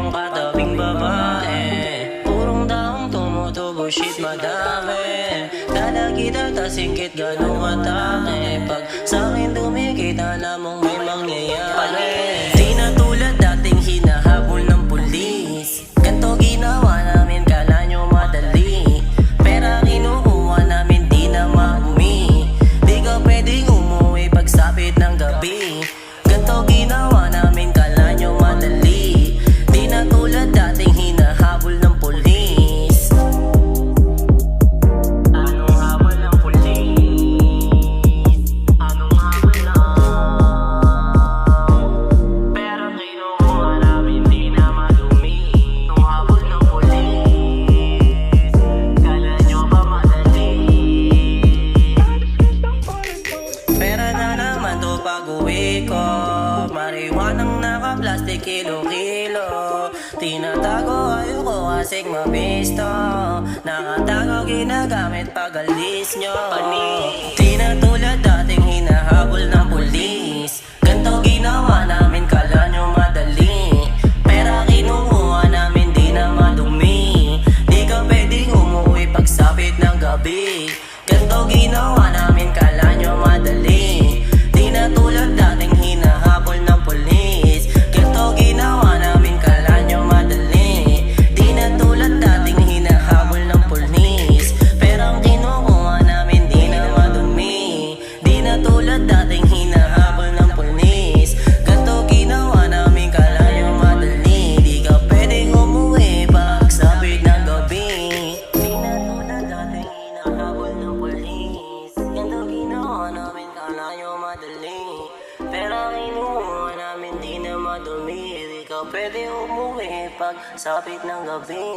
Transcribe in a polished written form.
yung katabing babae. Purong daong tumutubo, shit madami. Dala kita tasingkit ganong atake. Pag sa'kin dumikit alam mong may mangyayari. Di na tulad dating hinahabol ng pulis. Ganto ginawa namin kala nyo madali. Pera kinukuha namin di na maumi. Di ka pwedeng umuwi pagsapit ng gabi. Ganto ginawa namin kala nyo madali. Di na tulad dating hinahabol ng pulis. Anong habol ng pulis? Anong habol lang? Pero kinukuha namin di na madumi. Anong habol ng pulis? Kala nyo ba madali? Pera na naman to pag-uwi ko. Mariwanang naka-plastic kilo-kilo. Tinatago ayoko kasing mabisto. Nakatago ginagamit pag-alis nyo. Di na tulad dating hinahabol ng pulis. Ganto ginawa namin kala nyo madali. Pera kinukuha namin di na madumi. Di ka pwedeng umuwi pagsapit ng gabi. Ganto ginawa namin kala nyo madali. Di na tulad dating hinahabol ng pulis. Ganto ginawa namin kala nyo madali. Di na tulad dating hinahabol ng pulis. Perang kinukuha namin di na madumi. Di na tulad dating hinahabol ng pulis. Ganto ginawa namin kala nyo madali. Di ka pwedeng umuwi pagsapit ng gabi. Di na tulad dating hinahabol ng pulis. Ganto ginawa namin kala nyo madali. Pero kinuha namin di na madumi. Di ka pwede umuwi pagsapit ng gabi.